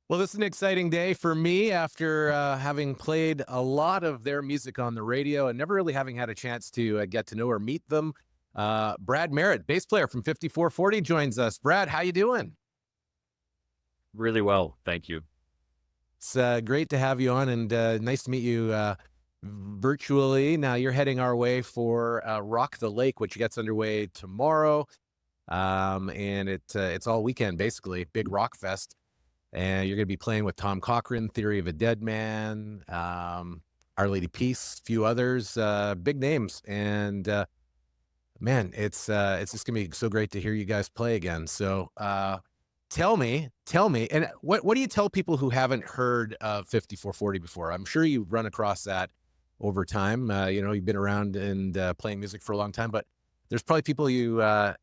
Well, this is an exciting day for me after having played a lot of their music on the radio and never really having had a chance to get to know or meet them. Brad Merritt, bass player from 5440, joins us. Brad, how you doing? Really well, thank you. It's great to have you on, and nice to meet you virtually. Now you're heading our way for Rock the Lake, which gets underway tomorrow, and it's all weekend basically. Big rock fest. And you're going to be playing with Tom Cochrane, Theory of a Dead Man, Our Lady Peace, a few others, big names. And man, it's just going to be so great to hear you guys play again. So tell me, and what do you tell people who haven't heard of 5440 before? I'm sure you've run across that over time. You've been around and playing music for a long time, but there's probably people that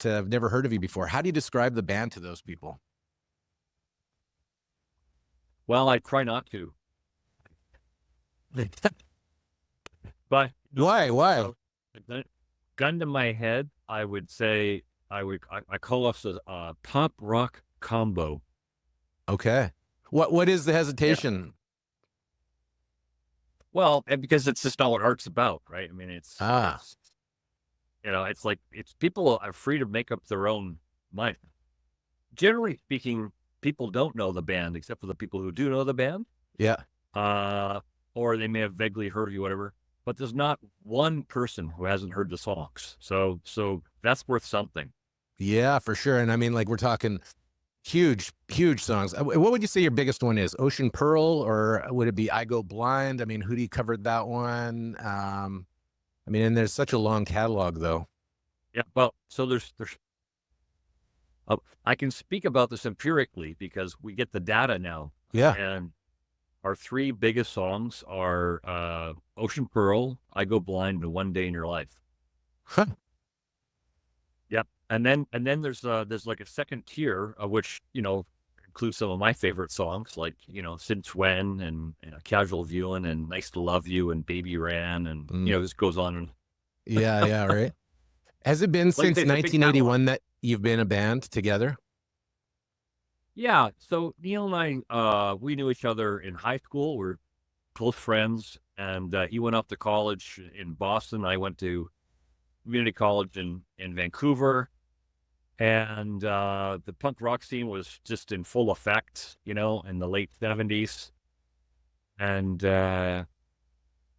have never heard of you before. How do you describe the band to those people? Well, I try not to, but Why? gun to my head, I would say I call us a pop rock combo. Okay. What is the Yeah. hesitation? Well, and because it's just not what art's about, right? I mean, Ah, it's like it's people are free to make up their own mind. Generally speaking, people don't know the band except for the people who do know the band. yeah. Or they may have vaguely heard of you, whatever. But there's not one person who hasn't heard the songs. So that's worth something. Yeah, for sure. And I mean, like we're talking huge songs. What would you say your biggest one is? Ocean Pearl, or would it be I Go Blind? I mean, Hootie covered that one. I mean, and there's such a long catalog though. Yeah. Well, so there's I can speak about this empirically because we get the data now, Yeah. and our three biggest songs are Ocean Pearl, I Go Blind, and One Day in Your Life. Huh. Yep. And then there's like a second tier of which, includes some of my favorite songs like, Since When and Casual Viewing and Nice to Love You and Baby Ran and Mm. this goes on. And Yeah, right. Has it been like I since say, it's a big catalog. 1981 that you've been a band together? Yeah. So Neil and I, we knew each other in high school. We're close friends, and he went off to college in Boston. I went to community college in Vancouver. And the punk rock scene was just in full effect, in the late 70s. And in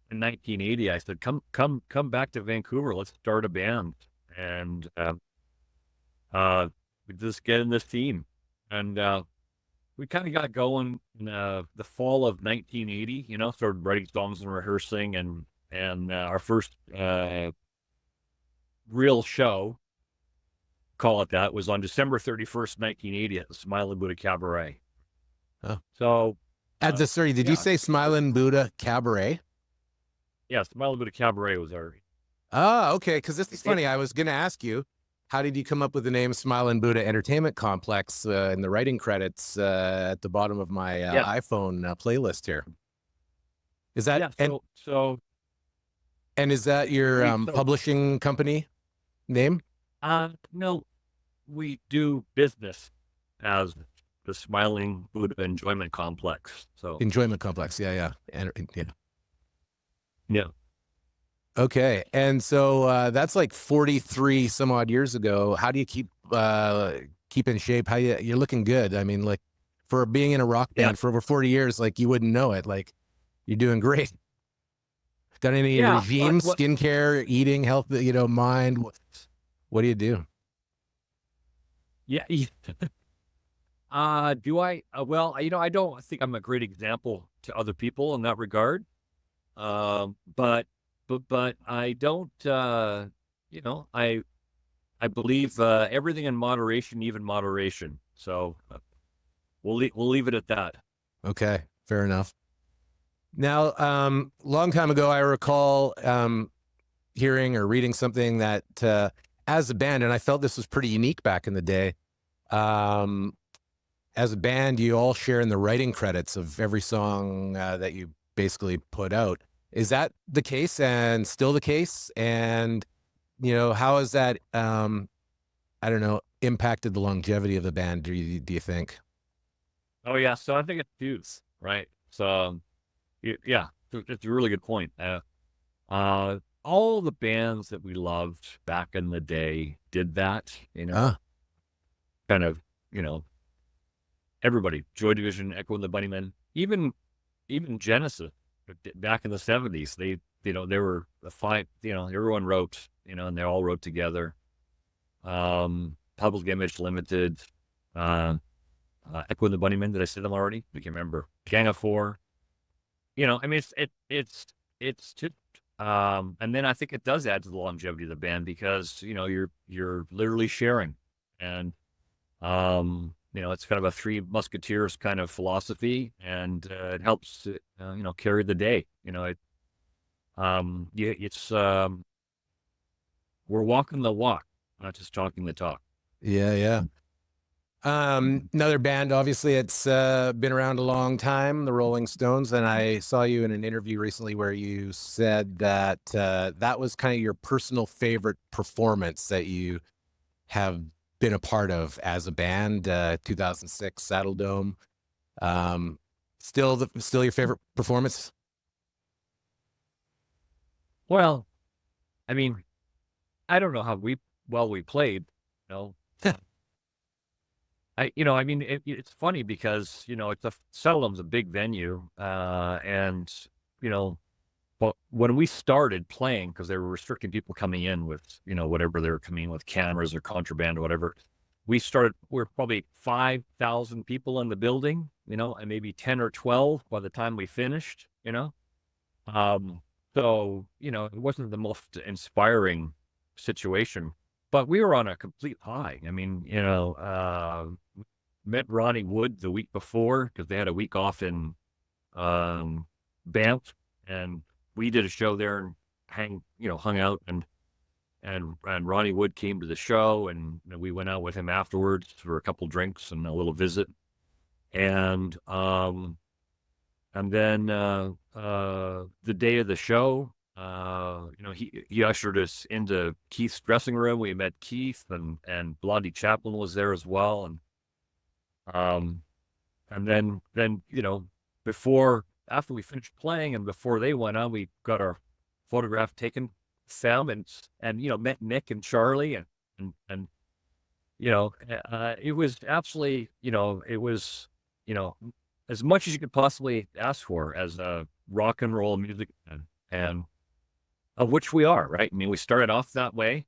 1980, I said, come back to Vancouver. Let's start a band. And we just get in this team. And we kind of got going in the fall of 1980, started writing songs and rehearsing. And our first real show, call it that, was on December 31st, 1980 at the Smiling Buddha Cabaret. Oh. So, Sorry, did you say Smiling Buddha Cabaret? yeah, Smiling Buddha Cabaret was our. Oh, okay. Because this is funny. I was going to ask you, how did you come up with the name Smiling Buddha Entertainment Complex in the writing credits at the bottom of my iPhone playlist here? Is that and is that your publishing company name? No, we do business as the Smiling Buddha Enjoyment Complex. So Enjoyment Complex, yeah. Yeah. Okay, and so that's like 43 some odd years ago. How do you keep in shape? You're looking good. I mean, like for being in a rock band for over 40 years, like you wouldn't know it. Like you're doing great. Got any regime, skincare, eating, health, mind? What do you do? Yeah. Do I? Well, I don't think I'm a great example to other people in that regard. But I don't. I believe everything in moderation, even moderation. So we'll leave it at that. Okay, fair enough. Now, long time ago, I recall hearing or reading something that as a band, and I felt this was pretty unique back in the day. As a band, you all share in the writing credits of every song that you basically put out. Is that the case and still the case? And, how has that, I don't know, impacted the longevity of the band, do you think? Oh yeah, so I think it's fuse, right? So yeah, it's a really good point. All the bands that we loved back in the day did that, Ah, kind of, you know, everybody, Joy Division, Echo and the Bunnymen, even Genesis back in the 70s, they were a fine, everyone wrote, and they all wrote together. Public Image Limited, uh, Echo and the Bunnymen. Did I say them already? I can't remember. Gang of Four. I mean, it's just, and then I think it does add to the longevity of the band because you're literally sharing, and it's kind of a Three Musketeers kind of philosophy, and it helps to, carry the day. It's we're walking the walk, not just talking the talk. yeah, yeah. Another band, obviously, it's been around a long time, the Rolling Stones. And I saw you in an interview recently where you said that that was kind of your personal favorite performance that you have been a part of as a band, 2006 Saddle Dome. Um, still your favorite performance? Well, I mean, I don't know how we played. You know, I mean, it's funny because it's Settledom's a big venue, and you know, but when we started playing, because they were restricting people coming in with whatever they were coming in with, cameras or contraband or whatever, we were probably 5,000 people in the building, and maybe 10 or 12 by the time we finished, um, so it wasn't the most inspiring situation, but we were on a complete high. I mean, met Ronnie Wood the week before because they had a week off in Banff, and we did a show there and hung out, and Ronnie Wood came to the show, and we went out with him afterwards for a couple drinks and a little visit, and then the day of the show, he ushered us into Keith's dressing room. We met Keith, and Blondie Chaplin was there as well, um, and then before after we finished playing and before they went on, we got our photograph taken, Sam, and met Nick and Charlie, and it was absolutely, it was, you know, as much as you could possibly ask for as a rock and roll music band, and of which we are, right? I mean, we started off that way,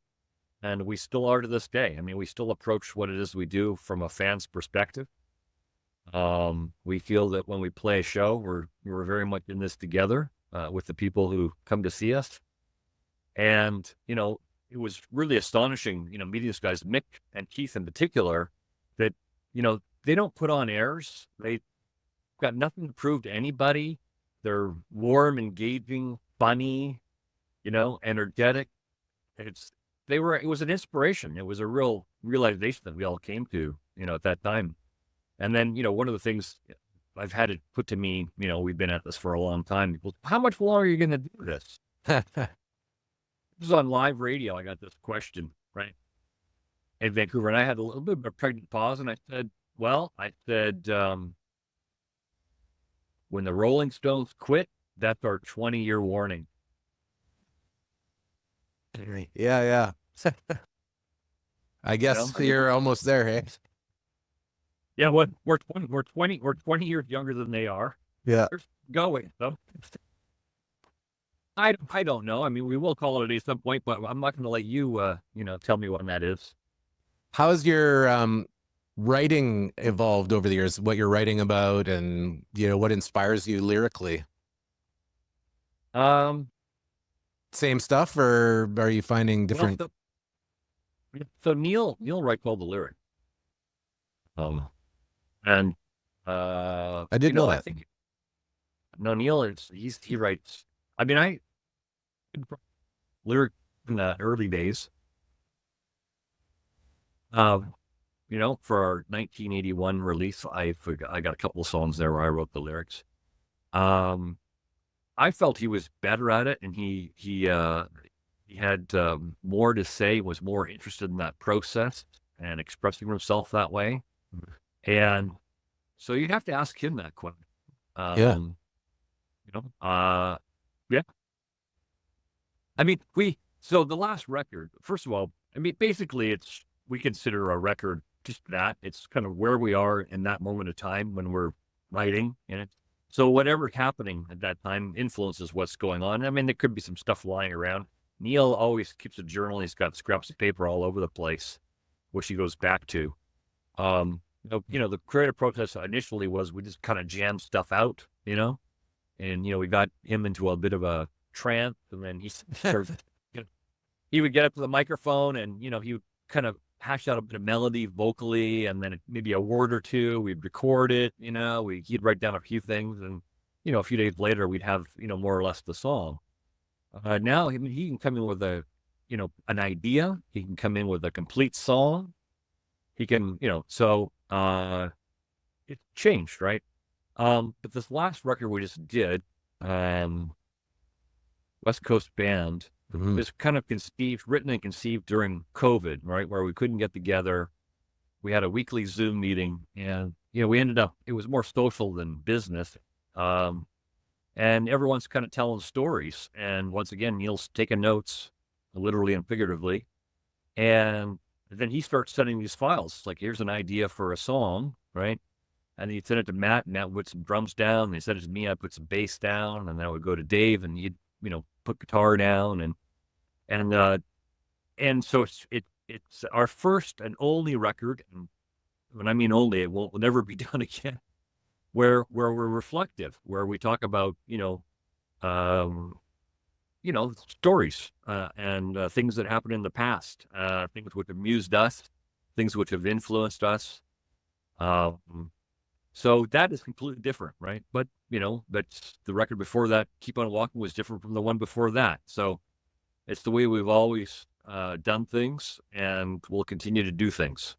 and we still are to this day. I mean, we still approach what it is we do from a fan's perspective. We feel that when we play a show, we're very much in this together with the people who come to see us. And it was really astonishing, meeting these guys, Mick and Keith in particular, that they don't put on airs. They got nothing to prove to anybody. They're warm, engaging, funny, energetic. It was an inspiration. It was a real realization that we all came to, at that time. And then, one of the things I've had it put to me, we've been at this for a long time. People, how much longer are you going to do this? This is on live radio. I got this question, right, in Vancouver, and I had a little bit of a pregnant pause, and I said, when the Rolling Stones quit, that's our 20-year warning. Yeah, yeah. I You guess know? you're almost there, hey? Yeah, what we're 20 years younger than they are. Yeah. They're going, so I don't know. I mean, we will call it at some point, but I'm not going to let you tell me when that is. How's your writing evolved over the years? What you're writing about, and what inspires you lyrically? Um, Same stuff, or are you finding well, different? so Neil writes all the lyrics. Um, and I didn't know I that. think no, Neil is he writes. I mean, I lyric in the early days. Um, for our 1981 release, I got a couple of songs there where I wrote the lyrics. Um, I felt he was better at it, and he had more to say, was more interested in that process and expressing himself that way. And So you have to ask him that question. Yeah. Um, yeah. I mean, so the last record, first of all, I mean, basically we consider a record just that. It's kind of where we are in that moment of time when we're writing in it. So whatever's happening at that time influences what's going on. I mean, there could be some stuff lying around. Neil always keeps a journal. He's got scraps of paper all over the place, which he goes back to. The creative process initially was we just kind of jam stuff out, and we got him into a bit of a trance, and then he started. He would get up to the microphone, and he would kind of hash out a bit of melody vocally, and then maybe a word or two. We'd record it, he'd write down a few things, and a few days later we'd have more or less the song. Now he can come in with an idea. He can come in with a complete song. He can, it changed, right? But this last record we just did, West Coast Band, Mhm. was kind of written and conceived during COVID, right? Where we couldn't get together. We had a weekly Zoom meeting, and, we ended up, it was more social than business. And everyone's kind of telling stories. And once again, Neil's taking notes, literally and figuratively. And then he starts sending these files. Like, here's an idea for a song, right? And he'd send it to Matt, and Matt would put some drums down. And he sent it to me, I put some bass down, and then I would go to Dave, and he'd, put guitar down, and so it's our first and only record, and when I mean only, it will never be done again. Where we're reflective, where we talk about um, stories and things that happened in the past, things which have amused us, things which have influenced us. Um, So that is completely different, right? But, that's the record before that, Keep on Walking, was different from the one before that. So it's the way we've always done things, and we'll continue to do things.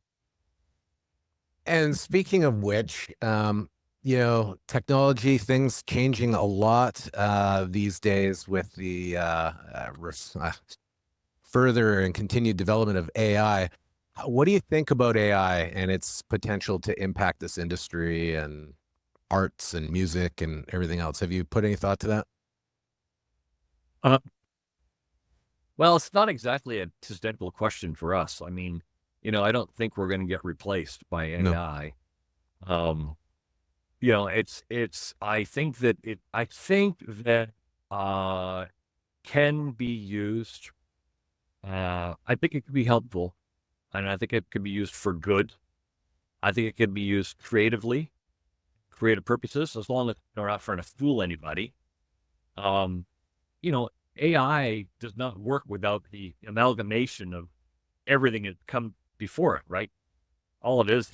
And speaking of which, technology, things changing a lot these days with the further and continued development of AI. What do you think about AI and its potential to impact this industry and arts and music and everything else? Have you put any thought to that? Uh, well, it's not exactly a existential question for us. I mean, I don't think we're going to get replaced by No. AI. Um, I think that uh, can be used. I think it could be helpful, and I think it could be used for good. I think it can be used creatively, creative purposes, as long as they're not trying to fool anybody. Um, you know, AI does not work without the amalgamation of everything that come before it, right? All it is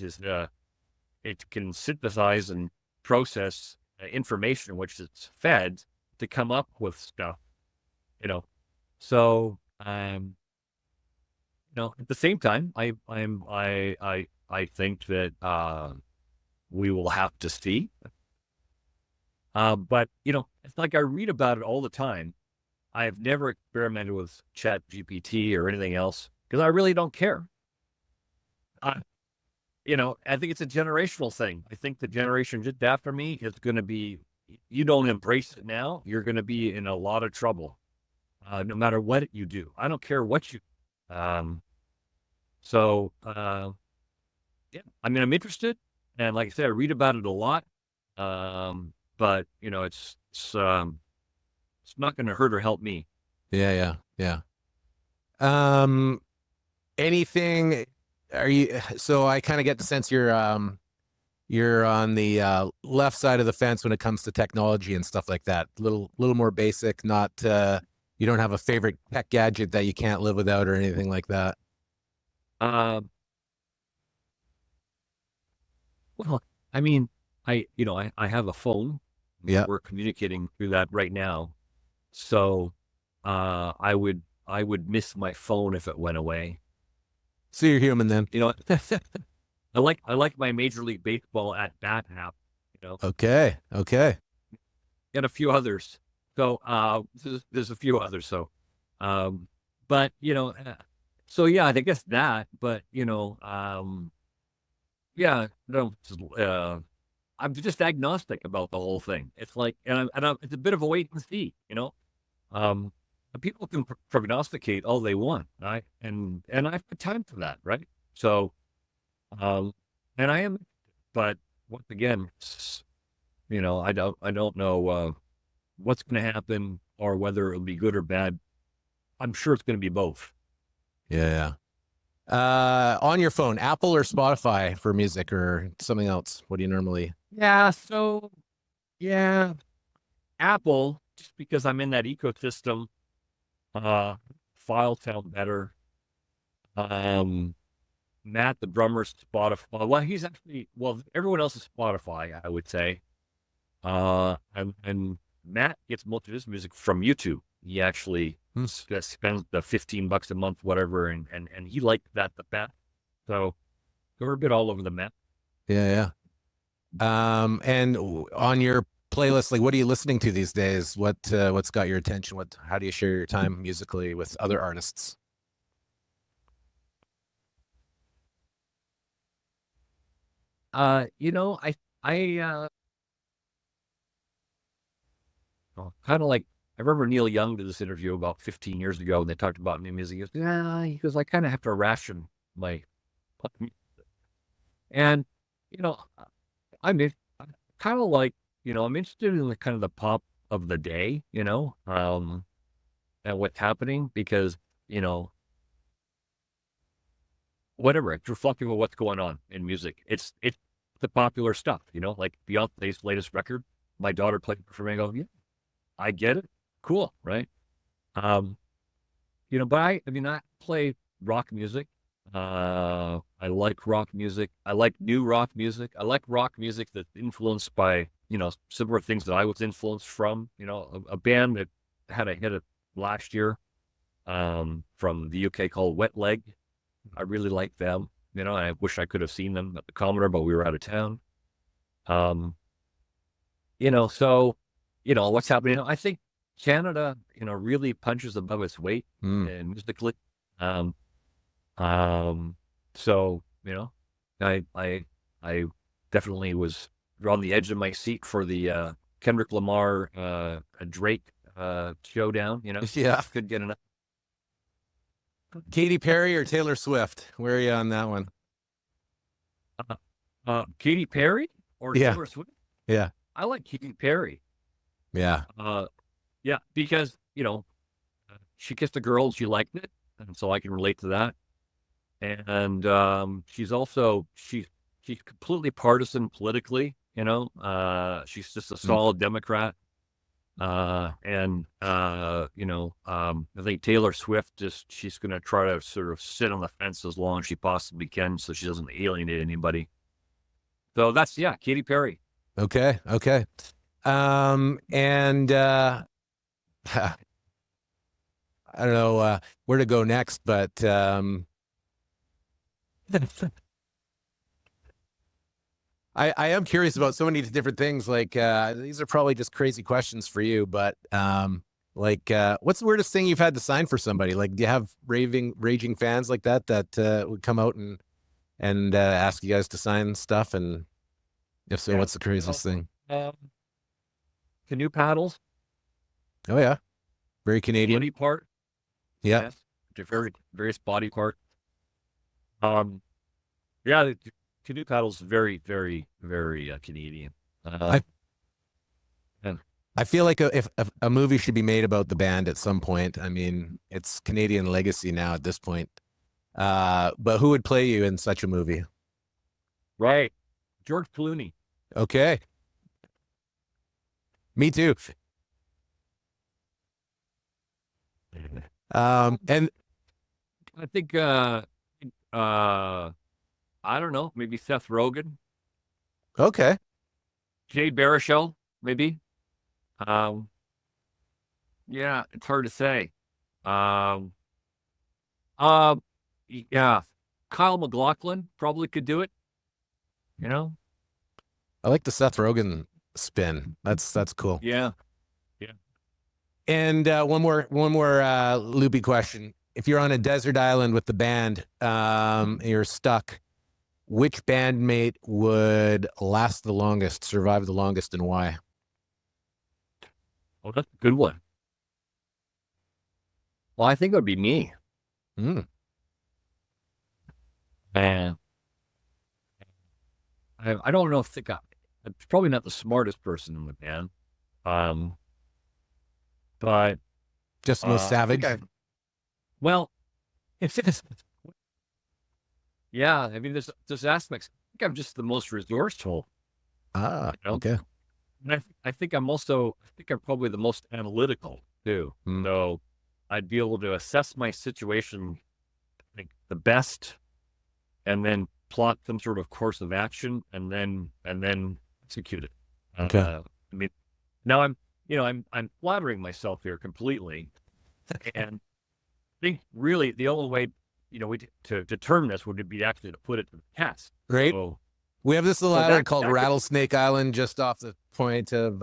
it can synthesize and process information which it's fed to come up with stuff, you know. So, at the same time, I think that we will have to see. But it's like I read about it all the time. I have never experimented with Chat GPT or anything else because I really don't care. I, I think it's a generational thing. I think the generation just after me is going to be. You don't embrace it now, you're going to be in a lot of trouble. No matter what you do, I don't care what you. Um, so yeah, I mean, I'm interested, and like I said, I read about it a lot. But it's not going to hurt or help me. Yeah, yeah, yeah. Anything? Are you? So I kind of get the sense you're on the left side of the fence when it comes to technology and stuff like that. Little more basic. Not you don't have a favorite tech gadget that you can't live without or anything like that. Um, well, I mean, I have a phone. Yeah. We're communicating through that right now. So, I would miss my phone if it went away. So you're human then. I like my Major League Baseball at bat app, you know, Okay. Okay. and a few others. So, there's a few others. So, um, but so yeah, I guess that. But yeah, no, I'm just agnostic about the whole thing. It's like, it's a bit of a wait and see, you know. Um, and people can prognosticate all they want, right? And I've got time for that, right? So, um, and I am, but once again, I don't know what's going to happen or whether it'll be good or bad. I'm sure it's going to be both. Yeah. On your phone, Apple or Spotify for music or something else? What do you normally? Yeah. So yeah, Apple, just because I'm in that ecosystem, uh, files sound better. Um, Matt, the drummer's Spotify. Well, he's actually, everyone else is Spotify, I would say. And Matt gets most of his music from YouTube. He actually spends the $15 a month, whatever, and he liked that the best. So we're a bit all over the map. Yeah, yeah. And on your playlist, like, what are you listening to these days? What's got your attention? How do you share your time musically with other artists? I kind of like, I remember Neil Young did this interview about 15 years ago, and they talked about new music. He goes, yeah, he goes, I kind of have to ration my, and you know, I'm kind of like, I'm interested in the kind of the pop of the day, and what's happening because, you know, whatever, it's reflective of what's going on in music. It's the popular stuff, like Beyonce's latest record. My daughter played it for me. I go, yeah, I get it. Cool, right? Um, but I play rock music. I like rock music. I like new rock music. I like rock music that's influenced by, similar things that I was influenced from. A band that had a hit last year, from the UK called Wet Leg. I really like them. And I wish I could have seen them at the Commodore, but we were out of town. Um, so, what's happening? I think Canada, really punches above its weight musically. Um, um, so, I definitely was on the edge of my seat for the Kendrick Lamar Drake showdown. Yeah. Could get enough. Katy Perry or Taylor Swift? Where are you on that one? Katy Perry or Yeah. Taylor Swift? Yeah. I like Katy Perry. Yeah. Yeah, because she kissed a girl and she liked it, and so I can relate to that. And she's completely partisan politically. She's just a solid Democrat. I think Taylor Swift she's going to try to sort of sit on the fence as long as she possibly can, so she doesn't alienate anybody. So that's Katy Perry. Okay. Okay. And I don't know where to go next, but I am curious about so many different things. Like these are probably just crazy questions for you, but what's the weirdest thing you've had to sign for somebody? Like, do you have raging fans like that would come out and ask you guys to sign stuff? And if so, what's the craziest thing? Canoe paddles. Oh yeah, very Canadian. Body part. Yeah. Yes. Various body part. The canoe paddles very, very, very Canadian. I feel like if a movie should be made about the band at some point. I mean, it's Canadian legacy now at this point. But who would play you in such a movie? Right. George Clooney. Okay. Me too. And I think I don't know, maybe Seth Rogen, okay. Jade Baruchel, maybe. Um, yeah, it's hard to say. Um, uh, yeah, Kyle MacLachlan probably could do it. I like the Seth Rogen spin. That's cool. Yeah, yeah. And one more loopy question. If you're on a desert island with the band, you're stuck. which bandmate would last the longest, survive the longest, and why? Oh, that's a good one. Well, I think it would be me. Mm. And I don't know if I'm probably not the smartest person in the band. Um, but Just the most I think savage. well, it's yeah. I mean, there's aspects. I think I'm just the most resourceful. Ah, You know, okay. and I think I think I'm probably the most analytical too. Mm. So I'd be able to assess my situation, I think the best, and then plot some sort of course of action, and then execute it. Okay. I mean, now I'm flattering myself here completely, and I think really the only way to determine this would be actually to put it to the test. Great. So We have this little so island called that could, Rattlesnake Island just off the point of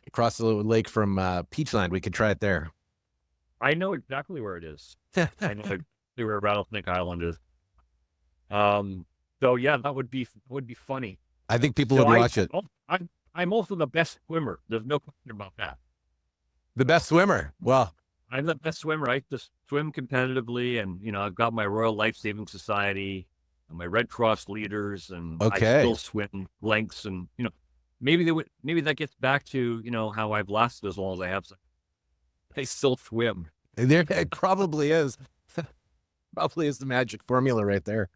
across the lake from Peachland. We could try it there. I know exactly where it is. I know exactly where Rattlesnake Island is. Um, so yeah, that would be funny. I think people So would watch it. I'm also the best swimmer. There's no question about that. The best swimmer. Well, I'm the best swimmer. I just swim competitively, and I've got my Royal Life Saving Society and my Red Cross leaders, and I okay. still swim lengths, and maybe that gets back to how I've lasted as long as I have. So I still swim. There it probably is. Probably is the magic formula right there.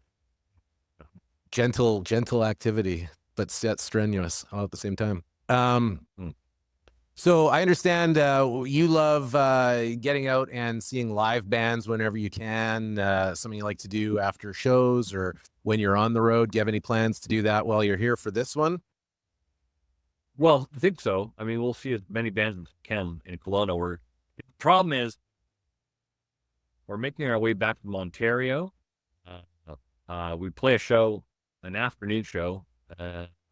Gentle activity, but yet strenuous all at the same time. Mm. So I understand you love getting out and seeing live bands whenever you can. Something you like to do after shows or when you're on the road. Do you have any plans to do that while you're here for this one? Well, I think so. I mean, we'll see as many bands as we can in Kelowna. The problem is we're making our way back from Ontario. We play a show, an afternoon show,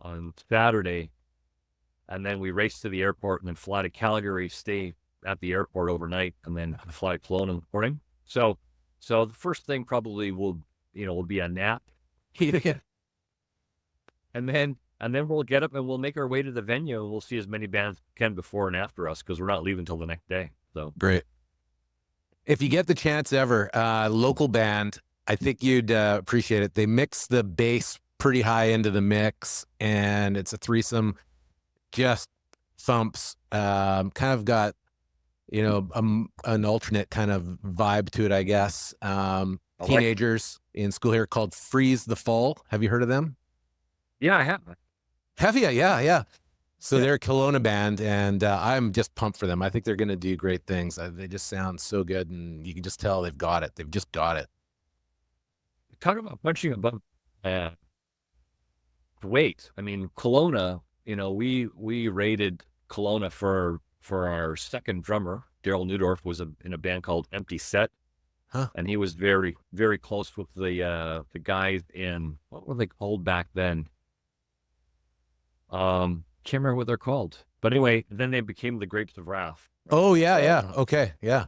on Saturday, and then we race to the airport and then fly to Calgary, stay at the airport overnight, and then fly to Kelowna in the morning. So the first thing probably will be a nap, and then we'll get up and we'll make our way to the venue, and we'll see as many bands as we can before and after us because we're not leaving till the next day. So Great. If you get the chance ever, local band, I think you'd appreciate it. They mix the bass pretty high into the mix, and it's a threesome. Just thumps. Kind of got an alternate kind of vibe to it, I guess. Teenagers in school here called Freeze the Fall. Have you heard of them? yeah, I have. Have you? Yeah. So Yeah. they're a Kelowna band, and I'm just pumped for them. I think they're going to do great things. They just sound so good, and you can just tell they've got it. They've just got it. Talk about punching above weight. I mean, Kelowna. We rated Kelowna for our second drummer. Daryl Newdorf was in a band called Empty Set, Huh? and he was very very close with the guys in what were they called back then? Can't remember what they're called. But anyway, then they became the Grapes of Wrath. Oh yeah. Okay, yeah.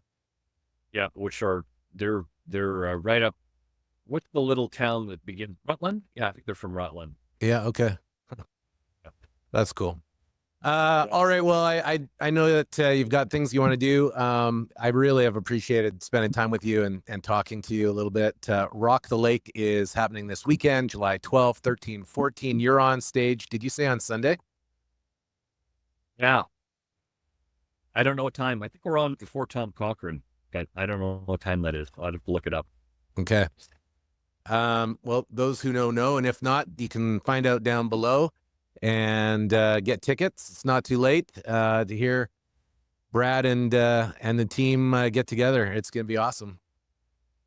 Yeah, which are they're right up. What's the little town that begins Rutland? Yeah, I think they're from Rutland. Yeah, okay. Yeah. That's cool. All right. Well, I know that you've got things you want to do. I really have appreciated spending time with you and talking to you a little bit. Rock the Lake is happening this weekend, July 12th, 13, 14. You're on stage. Did you say on Sunday? Yeah. I don't know what time. I think we're on before Tom Cochran. I don't know what time that is. I'll have to look it up. Okay. Well, those who know, and if not, you can find out down below and get tickets. It's not too late to hear Brad and the team get together. It's gonna be awesome.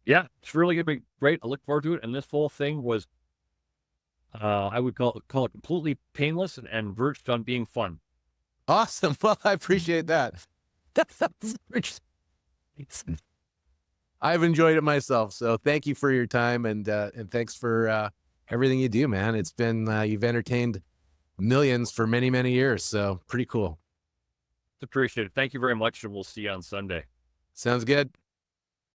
Yeah, it's really gonna be great. I look forward to it. And this whole thing was, I would call it completely painless and verged on being fun. Awesome. Well, I appreciate that. I've enjoyed it myself. So thank you for your time and thanks for everything you do, man. It's been you've entertained millions for many, many years. So pretty cool. It's appreciated. Thank you very much, and we'll see you on Sunday. Sounds good.